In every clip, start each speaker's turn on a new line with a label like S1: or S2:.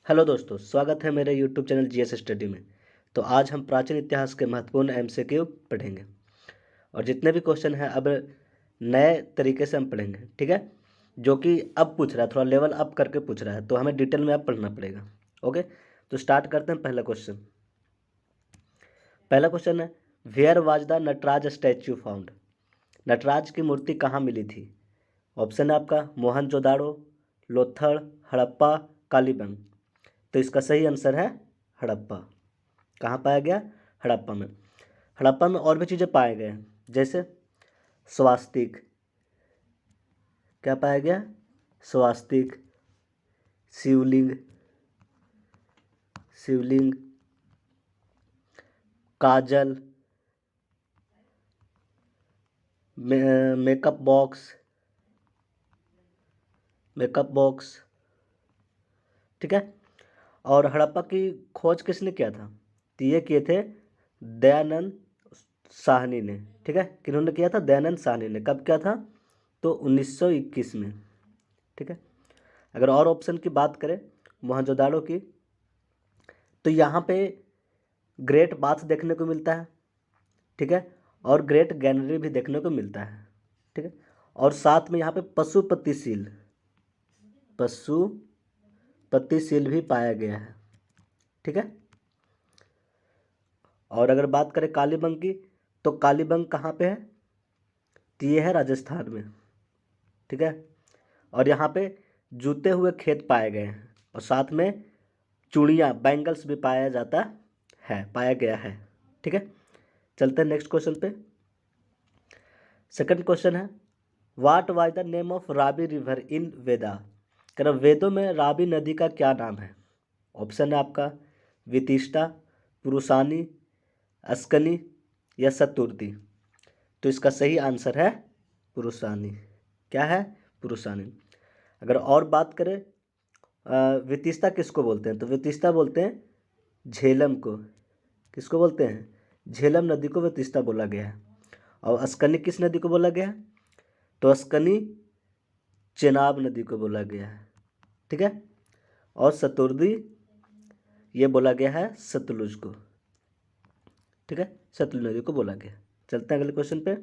S1: Hello दोस्तों, स्वागत है मेरे यूट्यूब चैनल जीएस स्टडी में। तो आज हम प्राचीन इतिहास के महत्वपूर्ण एमसीक्यू पढ़ेंगे और जितने भी क्वेश्चन हैं अब नए तरीके से हम पढ़ेंगे, ठीक है। जो कि अब पूछ रहा है, थोड़ा लेवल अप करके पूछ रहा है, तो हमें डिटेल में अब पढ़ना पड़ेगा। ओके, तो स्टार्ट करते हैं। पहला क्वेश्चन है, where was the Nataraja statue found. Nataraja की मूर्ति कहाँ मिली थी? ऑप्शन है आपका मोहनजोदाड़ो, लोथड़, हड़प्पा, कालीबंग। तो इसका सही आंसर है हड़प्पा। कहाँ पाया गया? हड़प्पा में। हड़प्पा में और भी चीज़ें पाए गए हैं, जैसे स्वास्तिक। क्या पाया गया? स्वास्तिक, शिवलिंग, शिवलिंग, काजल, मेकअप बॉक्स, मेकअप बॉक्स, ठीक है। और हड़प्पा की खोज किसने किया था? तो ये किए थे दयानंद साहनी ने, ठीक है। किन्होंने किया था? दयानंद साहनी ने। कब किया था? तो 1921 में, ठीक है। अगर और ऑप्शन की बात करें मोहनजोदाड़ो की, तो यहाँ पे ग्रेट बाथ देखने को मिलता है, ठीक है, और ग्रेट गैलरी भी देखने को मिलता है, ठीक है। और साथ में यहाँ पे पशुपतिशील, पशुपतिशील भी पाया गया है, ठीक है। और अगर बात करें कालीबंग की, तो कालीबंग कहाँ पे है? तो ये है राजस्थान में, ठीक है। और यहाँ पे जूते हुए खेत पाए गए हैं और साथ में चूड़ियाँ, बैंगल्स भी पाया गया है, ठीक है। चलते हैं नेक्स्ट क्वेश्चन पे। सेकंड क्वेश्चन है, what was the name of Ravi river in Veda. कह वेदों में राबी नदी का क्या नाम है? ऑप्शन है आपका वितिष्टा, पुरुषानी, अस्कनी या सतुर्ती। तो इसका सही आंसर है पुरुषानी। क्या है? पुरुषानी। अगर और बात करें वितिस्ता किसको बोलते हैं, तो वितिस्ता बोलते हैं झेलम को। किसको बोलते हैं? झेलम नदी को वितिस्ता बोला गया है। और अस्कनी किस नदी को बोला गया है? तो अस्कनी चेनाब नदी को बोला गया है, ठीक है। और सतुर्दी ये बोला गया है सतलुज को, ठीक है, सतलुज नदी को बोला गया। चलते हैं अगले क्वेश्चन पे।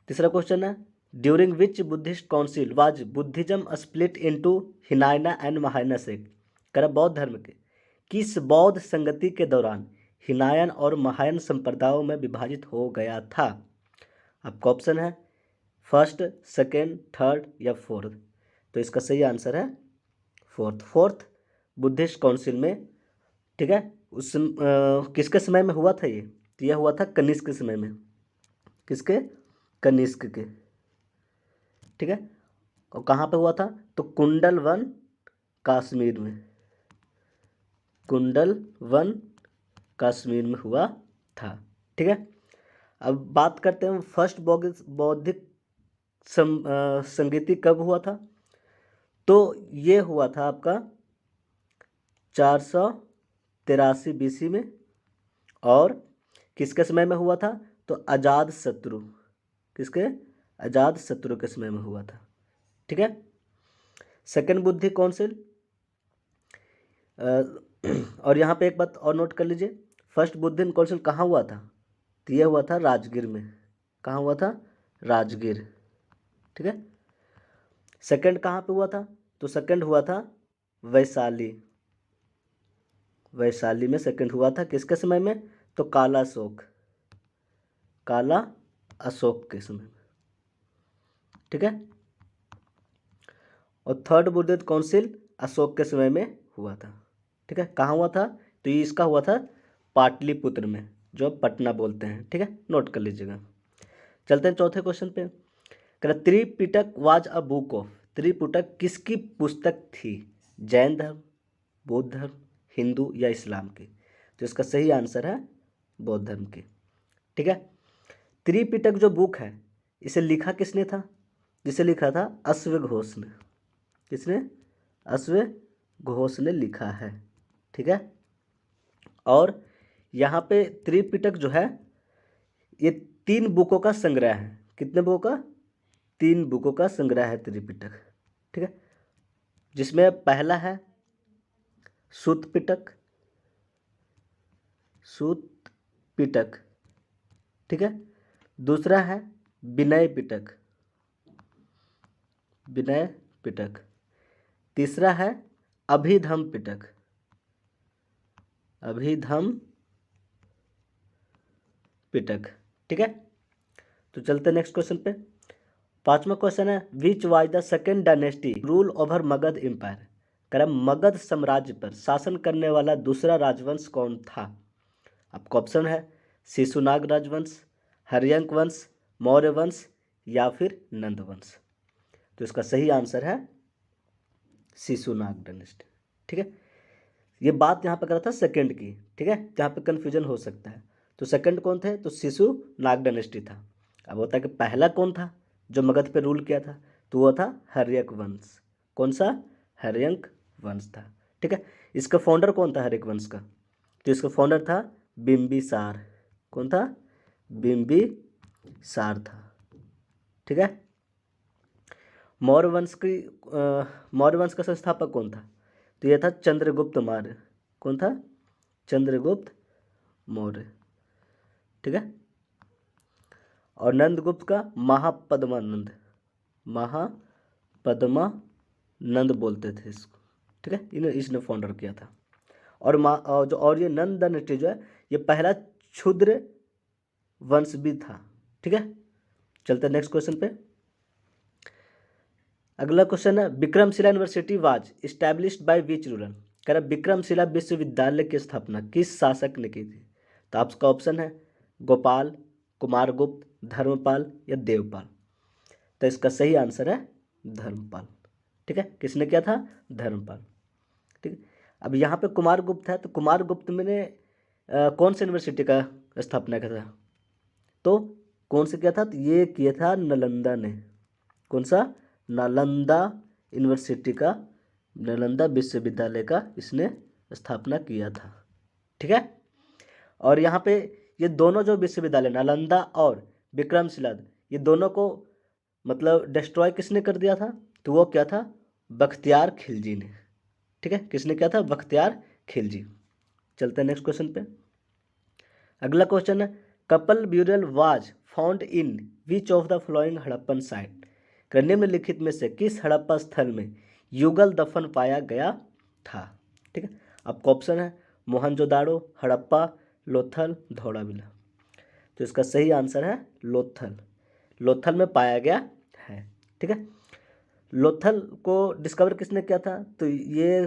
S1: तीसरा क्वेश्चन है, during which Buddhist council was Buddhism split into Hinayana and Mahayana sect. कर बौद्ध धर्म के किस बौद्ध संगति के दौरान हिनायन और महायान संप्रदायों में विभाजित हो गया था? आपका ऑप्शन है फर्स्ट, सेकेंड, थर्ड या फोर्थ। तो इसका सही आंसर है फोर्थ बुद्धिस्ट काउंसिल में, ठीक है। किसके समय में हुआ था ये? तो यह हुआ था कनिष्क के समय में। किसके? कनिष्क के, ठीक है। और कहाँ पे हुआ था? तो कुंडल वन कश्मीर में, कुंडल वन कश्मीर में हुआ था, ठीक है। अब बात करते हैं फर्स्ट बौद्धिक संगीति कब हुआ था। तो ये हुआ था आपका 483 BC में। और किसके समय में हुआ था? तो अजाद शत्रु। किसके? अजाद शत्रु के समय में हुआ था, ठीक है। सेकेंड बुद्धि काउंसिल, और यहाँ पे एक बात और नोट कर लीजिए, फर्स्ट बुद्धिज्म काउंसिल कहाँ हुआ था? तो यह हुआ था राजगीर में। कहाँ हुआ था? राजगीर, ठीक है। सेकंड कहाँ पे हुआ था? तो सेकंड हुआ था वैशाली। वैशाली में सेकंड हुआ था। किसके समय में? तो काला अशोक के समय में, ठीक है। और थर्ड बुद्धिस्ट काउंसिल अशोक के समय में हुआ था, ठीक है। कहाँ हुआ था? तो ये इसका हुआ था पाटलिपुत्र में, जो पटना बोलते हैं, ठीक है, नोट कर लीजिएगा। चलते हैं चौथे क्वेश्चन पे। Tripitaka was a book of. Tripitaka किसकी पुस्तक थी? जैन धर्म, बौद्ध धर्म, हिंदू या इस्लाम की। तो इसका सही आंसर है बौद्ध धर्म की, ठीक है। त्रिपिटक जो बुक है, इसे लिखा किसने था? जिसे लिखा था अश्वघोष ने। किसने? अश्वघोष ने लिखा है, ठीक है। और यहाँ पे त्रिपिटक जो है ये 3 बुकों का संग्रह है। कितने बुकों का? 3 बुकों का संग्रह है त्रिपिटक, ठीक है। जिसमें पहला है सूत पिटक, सूत पिटक, ठीक है। दूसरा है विनय पिटक, विनय पिटक। तीसरा है अभिधम पिटक, अभिधम पिटक, ठीक है। तो चलते नेक्स्ट क्वेश्चन पे। पांचवा क्वेश्चन है which was the second dynasty rule over Magadha empire. कह रहा मगध साम्राज्य पर शासन करने वाला दूसरा राजवंश कौन था। आपका ऑप्शन है शिशुनाग राजवंश, हर्यंक वंश, मौर्य वंश या फिर नंद वंश। तो इसका सही आंसर है शिशुनाग डायनेस्टी, ठीक है। ये बात यहाँ पे कर रहा था सेकंड की, ठीक है, जहाँ पे कन्फ्यूजन हो सकता है। तो सेकंड कौन थे, तो शिशुनाग डायनेस्टी था। अब होता है कि पहला कौन था जो मगध पे रूल किया था, तो वो था हर्यक वंश। कौन सा, हर्यंक वंश था, ठीक है। इसका फाउंडर कौन था हर्यक वंश का, तो इसका फाउंडर था बिम्बिसार। कौन था, बिम्बिसार था, ठीक है। मौर्य वंश की मौर्य वंश का संस्थापक कौन था, तो यह था चंद्रगुप्त मौर्य। कौन था, चंद्रगुप्त मौर्य, ठीक है। और नंदगुप्त का महापद्मानंद, महापद्मानंद बोलते थे इसको, ठीक है। इसने फाउंडर किया था। और ये नंद डायनेस्टी जो है ये पहला क्षुद्र वंश भी था, ठीक है। चलते नेक्स्ट क्वेश्चन पे। अगला क्वेश्चन है Vikramshila university was established by which ruler. कह रहा विक्रमशिला विश्वविद्यालय की स्थापना किस शासक ने की थी। तो आपका ऑप्शन है गोपाल, कुमारगुप्त, धर्मपाल या देवपाल। तो इसका सही आंसर है धर्मपाल, ठीक है। किसने किया था, धर्मपाल, ठीक है। अब यहाँ पे कुमारगुप्त है, तो कुमारगुप्त मैंने कौन सी यूनिवर्सिटी का स्थापना किया था, तो कौन से किया था, तो ये किया था नालंदा ने। कौन सा, नालंदा यूनिवर्सिटी का, नालंदा विश्वविद्यालय का इसने स्थापना किया था, ठीक है। और यहाँ पे ये दोनों जो विश्वविद्यालय नालंदा और विक्रमशिला, ये दोनों को मतलब डिस्ट्रॉय किसने कर दिया था, तो वो क्या था, बख्तियार खिलजी ने, ठीक है। किसने किया था, बख्तियार खिलजी। चलते हैं नेक्स्ट क्वेश्चन पे। अगला क्वेश्चन है couple burial was found in which of the following Harappan site. निम्नलिखित में से किस हड़प्पा स्थल में युगल दफन पाया गया था, ठीक है। आपका ऑप्शन है मोहनजोदाड़ो, हड़प्पा, लोथल, धौलावीरा। तो इसका सही आंसर है लोथल, लोथल में पाया गया है, ठीक है। लोथल को डिस्कवर किसने किया था, तो ये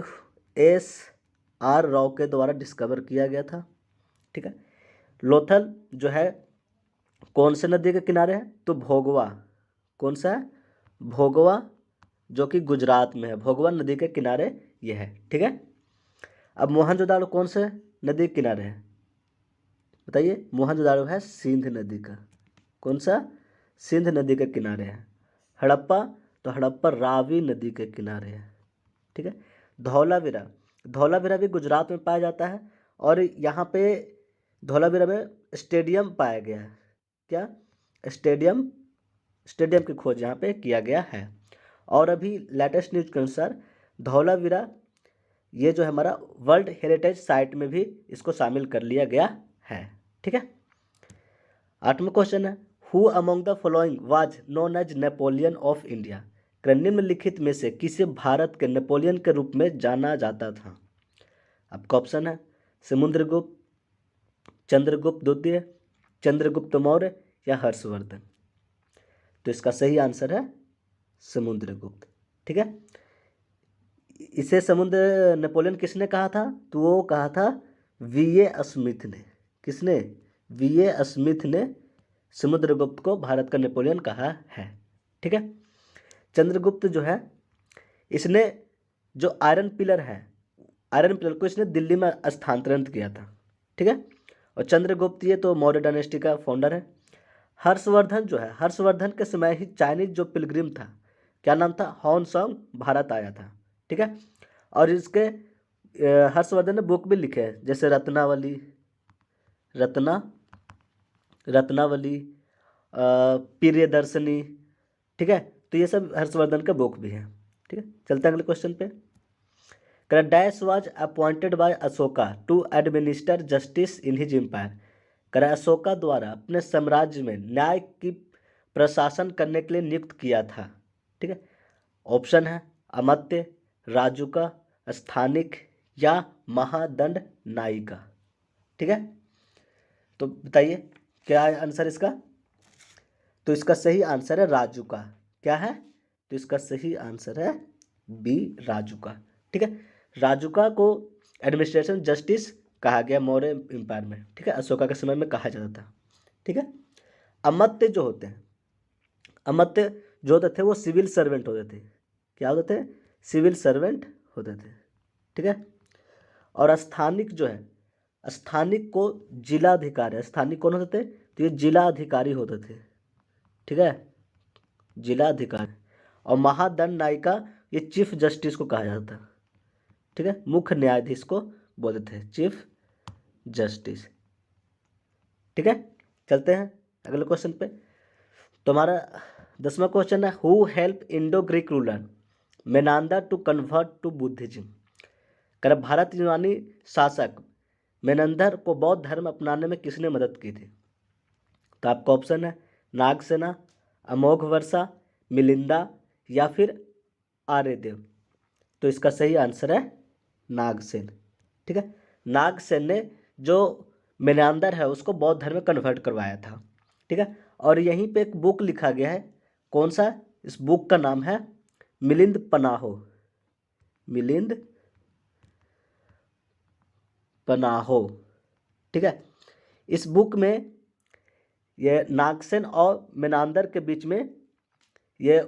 S1: S.R. राव के द्वारा डिस्कवर किया गया था, ठीक है। लोथल जो है कौन से नदी के किनारे है, तो भोगवा। कौन सा है, भोगवा, जो कि गुजरात में है, भोगवा नदी के किनारे ये है, ठीक है। अब मोहनजोदाड़ो कौन से नदी के किनारे है, बताइए। मोहनजोदाड़ो है सिंध नदी का, कौन सा, सिंध नदी के किनारे है। हड़प्पा, तो हड़प्पा रावी नदी के किनारे है, ठीक है। धौलावीरा, धौलावीरा भी गुजरात में पाया जाता है, और यहाँ पे धौलावीरा में स्टेडियम पाया गया है। क्या, स्टेडियम, स्टेडियम की खोज यहाँ पे किया गया है। और अभी लेटेस्ट न्यूज के अनुसार धौलावीरा ये जो है हमारा वर्ल्ड हेरिटेज साइट में भी इसको शामिल कर लिया गया है, ठीक है। 8वां क्वेश्चन है who among the following was known as Napoleon of India. निम्नलिखित में से किसे भारत के नेपोलियन के रूप में जाना जाता था। आपका ऑप्शन है समुद्रगुप्त, चंद्रगुप्त द्वितीय, चंद्रगुप्त मौर्य या हर्षवर्धन। तो इसका सही आंसर है समुद्रगुप्त, ठीक है। इसे समुद्र नेपोलियन किसने कहा था, तो वो कहा था V.A. स्मिथ ने। किसने, V.A. स्मिथ ने समुद्रगुप्त को भारत का नेपोलियन कहा है, ठीक है। चंद्रगुप्त जो है इसने जो आयरन पिलर है, आयरन पिलर को इसने दिल्ली में स्थानांतरित किया था, ठीक है। और चंद्रगुप्त ये तो मौर्य डायनेस्टी का फाउंडर है। हर्षवर्धन जो है, हर्षवर्धन के समय ही चाइनीज जो पिलग्रिम था, क्या नाम था, हॉन्सॉन्ग, भारत आया था, ठीक है। और इसके हर्षवर्धन ने बुक भी लिखे हैं, जैसे रत्नावली, रत्नावली, प्रियदर्शनी, ठीक है। तो ये सब हर्षवर्धन का बुक भी है, ठीक है। चलते हैं अगले क्वेश्चन पे। कह dash was appointed by Ashoka to administer justice in his empire. कह अशोका द्वारा अपने साम्राज्य में न्याय की प्रशासन करने के लिए नियुक्त किया था। ठीक है, ऑप्शन है अमात्य, राजुका, स्थानिक या महादंड नायिका। ठीक है, तो बताइए क्या है आंसर इसका। तो इसका सही आंसर है राजुका। क्या है, तो इसका सही आंसर है बी राजुका। ठीक है, राजुका को एडमिनिस्ट्रेशन जस्टिस कहा गया मौर्य एम्पायर में। ठीक है, अशोका के समय में कहा जाता था। ठीक है, अमात्य जो होते हैं, अमात्य जो होते थे वो सिविल सर्वेंट होते थे। क्या होते थे, सिविल सर्वेंट होते थे। ठीक है, और स्थानिक जो है, स्थानिक को जिलाधिकारी, स्थानिक कौन होते थे, तो ये जिलाधिकारी होते थे। ठीक है, जिलाधिकारी। और महादंड नायिका ये चीफ जस्टिस को कहा जाता था। ठीक है, मुख्य न्यायाधीश को बोलते थे चीफ जस्टिस। ठीक है, चलते हैं अगले क्वेश्चन पे। तुम्हारा 10वां क्वेश्चन है who help Indo Greek ruler Menander to convert to Buddhism. कर भारत यूनानी शासक मेनंदर को बौद्ध धर्म अपनाने में किसने मदद की थी। तो आपका ऑप्शन है नागसेना, अमोघ वर्षा, मिलिंदा या फिर आर्यदेव। तो इसका सही आंसर है नागसेन। ठीक है, नागसेन ने जो मेनांदर है उसको बौद्ध धर्म में कन्वर्ट करवाया था। ठीक है, और यहीं पे एक बुक लिखा गया है, कौन सा, इस बुक का नाम है मिलिंद पनाहो। मिलिंद पनाहो। ठीक है, इस बुक में ये नागसेन और मेनांदर के बीच में ये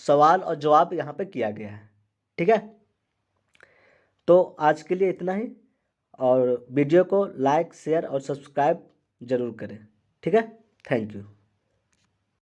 S1: सवाल और जवाब यहाँ पे किया गया है। ठीक है, तो आज के लिए इतना ही, और वीडियो को लाइक शेयर और सब्सक्राइब जरूर करें। ठीक है, थैंक यू।